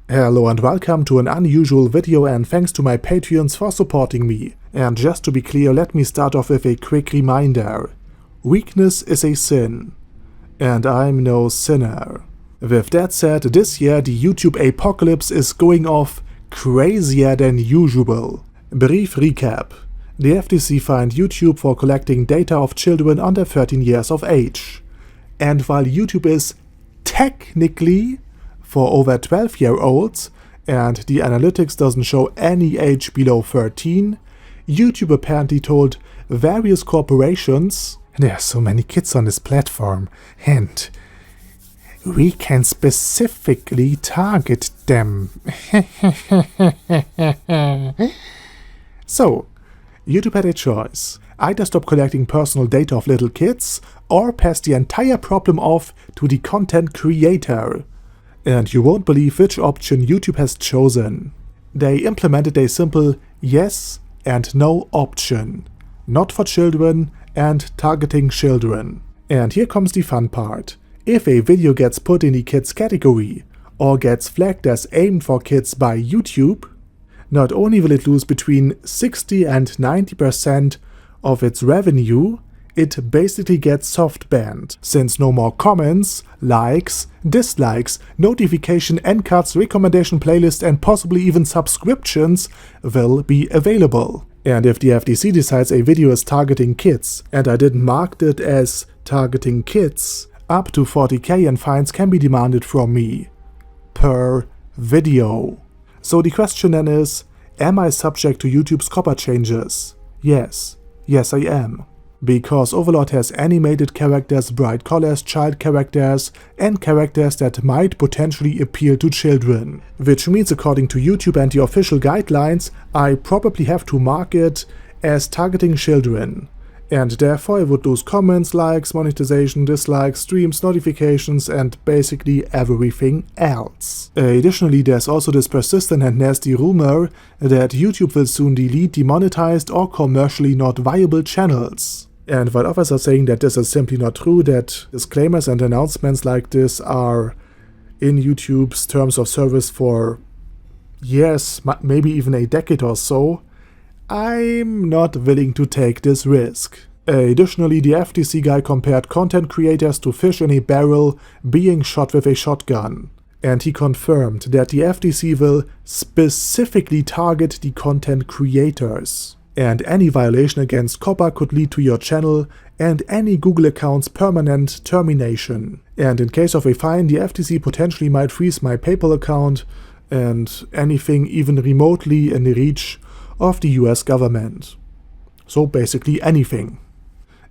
Hello and welcome to an unusual video, and thanks to my Patreons for supporting me. And just to be clear, let me start off with a quick reminder. Weakness is a sin. And I'm no sinner. With that said, this year the YouTube apocalypse is going off crazier than usual. Brief recap. The FTC fined YouTube for collecting data of children under 13 years of age. And while YouTube is technically for over 12-year-olds, and the analytics doesn't show any age below 13, YouTube apparently told various corporations, there are so many kids on this platform, and we can specifically target them. So, YouTube had a choice. Either stop collecting personal data of little kids, or pass the entire problem off to the content creator. And you won't believe which option YouTube has chosen. They implemented a simple yes and no option. Not for children and targeting children. And here comes the fun part. If a video gets put in the kids category, or gets flagged as aimed for kids by YouTube, not only will it lose between 60 and 90% of its revenue, it basically gets soft banned, since no more comments, likes, dislikes, notification endcards, recommendation playlists, and possibly even subscriptions will be available. And if the FTC decides a video is targeting kids, and I didn't mark it as targeting kids, up to $40,000 in fines can be demanded from me. Per video. So the question then is, am I subject to YouTube's Coppa changes? Yes. Yes, I am. Because Overlord has animated characters, bright colors, child characters, and characters that might potentially appeal to children. Which means, according to YouTube and the official guidelines, I probably have to mark it as targeting children. And therefore I would lose comments, likes, monetization, dislikes, streams, notifications, and basically everything else. Additionally, there's also this persistent and nasty rumor that YouTube will soon delete demonetized or commercially not viable channels. And while others are saying that this is simply not true, that disclaimers and announcements like this are in YouTube's terms of service for years, maybe even a decade or so, I'm not willing to take this risk. Additionally, the FTC guy compared content creators to fish in a barrel being shot with a shotgun. And he confirmed that the FTC will specifically target the content creators. And any violation against Coppa could lead to your channel and any Google account's permanent termination. And in case of a fine, the FTC potentially might freeze my PayPal account and anything even remotely in the reach of the US government. So basically anything.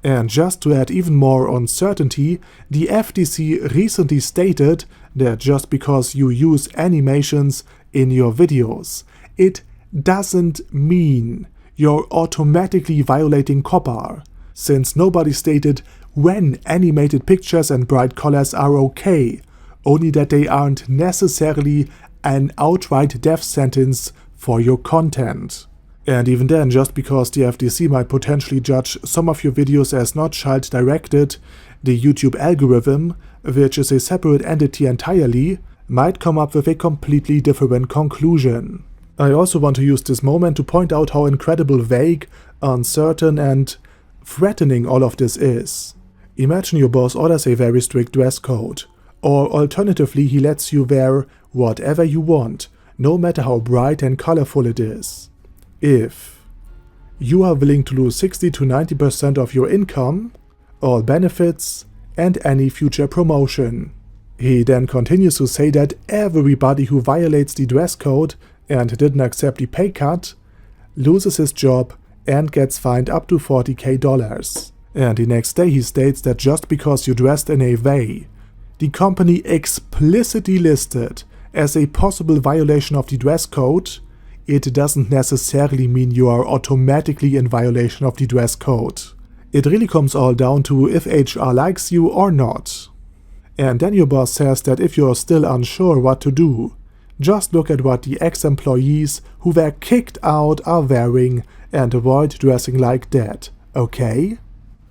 And just to add even more uncertainty, the FTC recently stated that just because you use animations in your videos, it doesn't mean you're automatically violating Coppa, since nobody stated when animated pictures and bright colors are okay, only that they aren't necessarily an outright death sentence for your content. And even then, just because the FTC might potentially judge some of your videos as not child-directed, the YouTube algorithm, which is a separate entity entirely, might come up with a completely different conclusion. I also want to use this moment to point out how incredibly vague, uncertain, and threatening all of this is. Imagine your boss orders a very strict dress code, or alternatively he lets you wear whatever you want, no matter how bright and colorful it is. If you are willing to lose 60 to 90% of your income, all benefits, and any future promotion. He then continues to say that everybody who violates the dress code and didn't accept the pay cut loses his job and gets fined up to $40,000. And the next day he states that just because you dressed in a way the company explicitly listed as a possible violation of the dress code, it doesn't necessarily mean you are automatically in violation of the dress code. It really comes all down to if HR likes you or not. And then your boss says that if you're still unsure what to do, just look at what the ex-employees who were kicked out are wearing and avoid dressing like that, okay?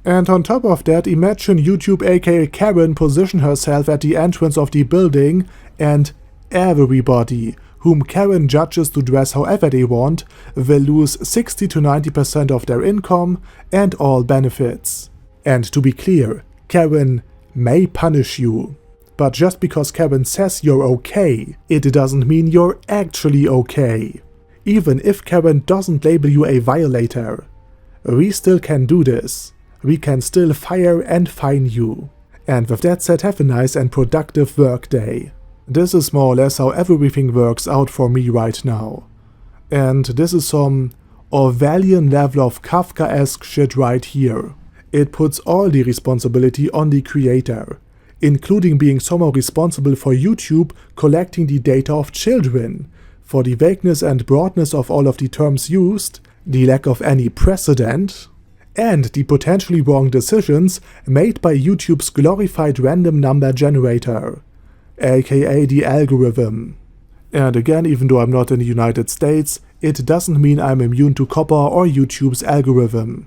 And on top of that, imagine YouTube aka Karen position herself at the entrance of the building and everybody whom Karen judges to dress however they want will lose 60 to 90% of their income and all benefits. And to be clear, Karen may punish you. But just because Karen says you're okay, it doesn't mean you're actually okay. Even if Karen doesn't label you a violator, we still can do this. We can still fire and fine you. And with that said, have a nice and productive workday. This is more or less how everything works out for me right now. And this is some Orwellian level of Kafkaesque shit right here. It puts all the responsibility on the creator, including being somehow responsible for YouTube collecting the data of children, for the vagueness and broadness of all of the terms used, the lack of any precedent, and the potentially wrong decisions made by YouTube's glorified random number generator, aka the algorithm. And again, even though I'm not in the United States, it doesn't mean I'm immune to Coppa or YouTube's algorithm.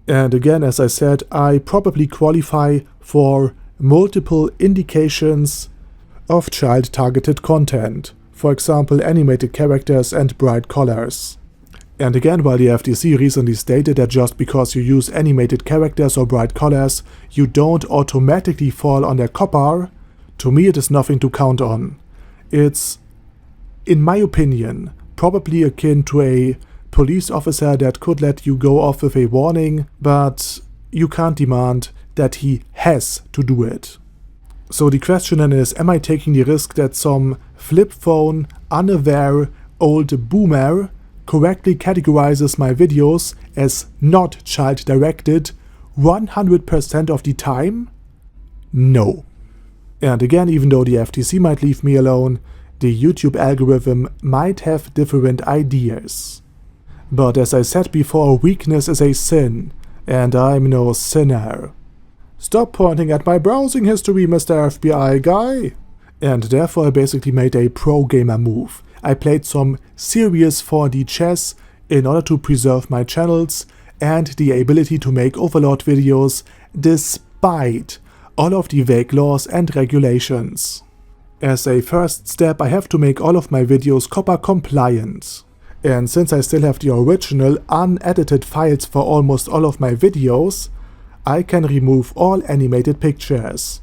And again, as I said, I probably qualify for multiple indications of child-targeted content, for example animated characters and bright colors. And again, while the FTC recently stated that just because you use animated characters or bright colors, you don't automatically fall under Coppa, to me it is nothing to count on. It's, in my opinion, probably akin to a police officer that could let you go off with a warning, but you can't demand that he has to do it. So the question then is, am I taking the risk that some flip phone, unaware old boomer correctly categorizes my videos as not child-directed 100% of the time? No. And again, even though the FTC might leave me alone, the YouTube algorithm might have different ideas. But as I said before, weakness is a sin, and I'm no sinner. Stop pointing at my browsing history, Mr. FBI guy! And therefore I basically made a pro-gamer move. I played some serious 4D chess in order to preserve my channels and the ability to make Overlord videos despite all of the vague laws and regulations. As a first step, I have to make all of my videos Coppa compliant. And since I still have the original unedited files for almost all of my videos, I can remove all animated pictures,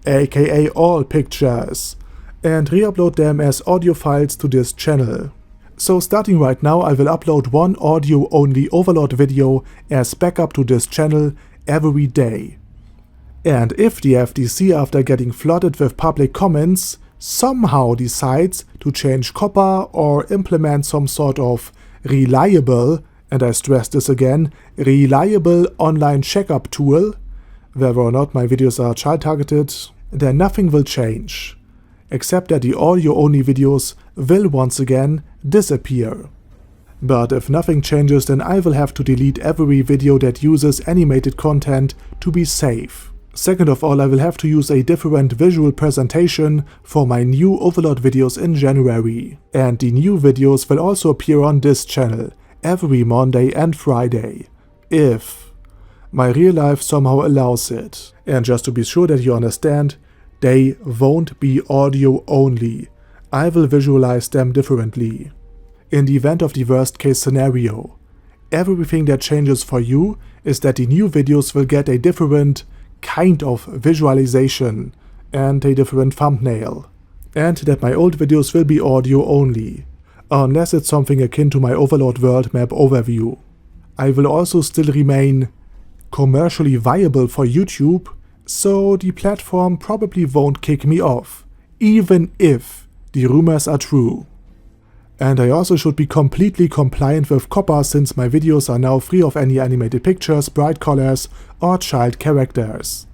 aka all pictures, and re-upload them as audio files to this channel. So starting right now, I will upload one audio-only Overlord video as backup to this channel every day. And if the FTC, after getting flooded with public comments, somehow decides to change Coppa or implement some sort of reliable, and I stress this again, reliable online checkup tool, whether or not my videos are child-targeted, then nothing will change, except that the audio-only videos will once again disappear. But if nothing changes, then I will have to delete every video that uses animated content to be safe. Second of all, I will have to use a different visual presentation for my new Overlord videos in January. And the new videos will also appear on this channel every Monday and Friday, if my real life somehow allows it. And just to be sure that you understand, they won't be audio only. I will visualize them differently. In the event of the worst case scenario, everything that changes for you is that the new videos will get a different kind of visualization and a different thumbnail, and that my old videos will be audio only, unless it's something akin to my Overlord world map overview. I will also still remain commercially viable for YouTube, so the platform probably won't kick me off, even if the rumors are true. And I also should be completely compliant with Coppa, since my videos are now free of any animated pictures, bright colors, or child characters.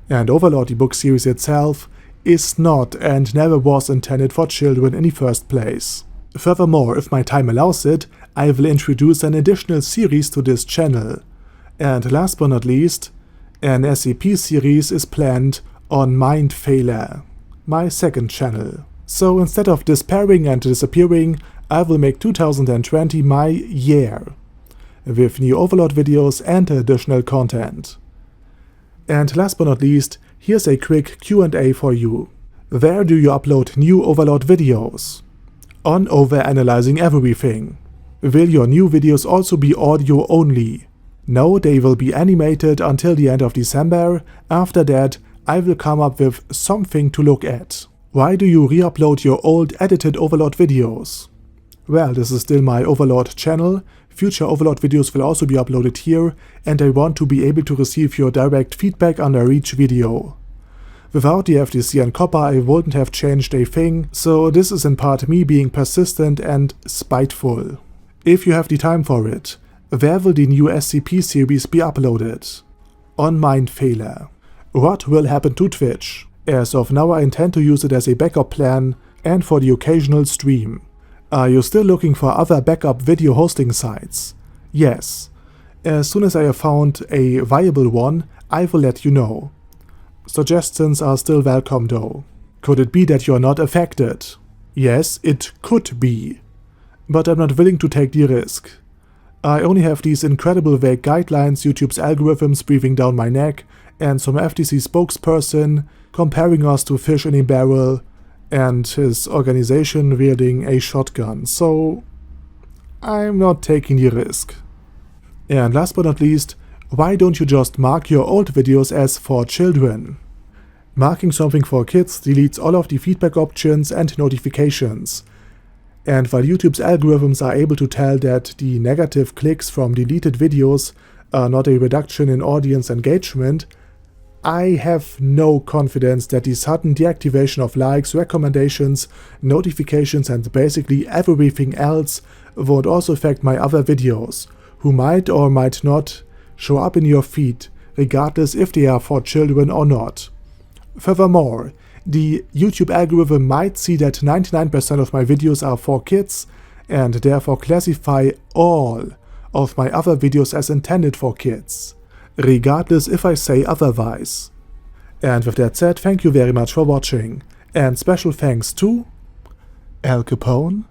And Overlord, the book series itself, is not and never was intended for children in the first place. Furthermore, if my time allows it, I will introduce an additional series to this channel. And last but not least, an SCP series is planned on Mind Failure, my second channel. So instead of despairing and disappearing, I will make 2020 my year, with new Overlord videos and additional content. And last but not least, here's a quick Q&A for you. Where do you upload new overload videos? On Overanalyzing Everything. Will your new videos also be audio only? No, they will be animated until the end of December. After that, I will come up with something to look at. Why do you re-upload your old edited overload videos? Well, this is still my overload channel. Future overload videos will also be uploaded here, and I want to be able to receive your direct feedback under each video. Without the FTC and Coppa, I wouldn't have changed a thing, so this is in part me being persistent and spiteful. If you have the time for it, where will the new SCP series be uploaded? On Mindfailer. What will happen to Twitch? As of now, I intend to use it as a backup plan and for the occasional stream. Are you still looking for other backup video hosting sites? Yes. As soon as I have found a viable one, I will let you know. Suggestions are still welcome though. Could it be that you are not affected? Yes, it could be. But I'm not willing to take the risk. I only have these incredible vague guidelines, YouTube's algorithms breathing down my neck, and some FTC spokesperson comparing us to fish in a barrel, and his organization wielding a shotgun, so I'm not taking the risk. And last but not least, why don't you just mark your old videos as for children? Marking something for kids deletes all of the feedback options and notifications. And while YouTube's algorithms are able to tell that the negative clicks from deleted videos are not a reduction in audience engagement, I have no confidence that the sudden deactivation of likes, recommendations, notifications and basically everything else won't also affect my other videos, who might or might not show up in your feed, regardless if they are for children or not. Furthermore, the YouTube algorithm might see that 99% of my videos are for kids and therefore classify all of my other videos as intended for kids, regardless if I say otherwise. And with that said, thank you very much for watching, and special thanks to Al Capone,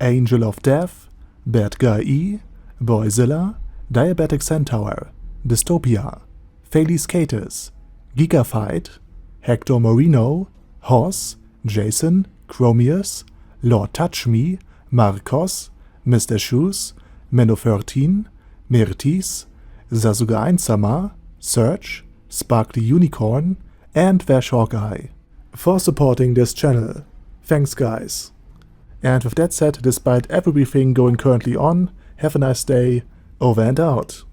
Angel of Death, Bad Guy E, Boyzilla, Diabetic Centaur, Dystopia, Thales Catus, Gigafight, Hector Moreno, Hoss, Jason, Chromius, Lord Touch Me, Marcos, Mr. Shoes, Menno13, Mirtis, Sasuga Einsama, Search, Sparkly Unicorn, and Vash Hawkeye for supporting this channel. Thanks guys. And with that said, despite everything going currently on, have a nice day, over and out.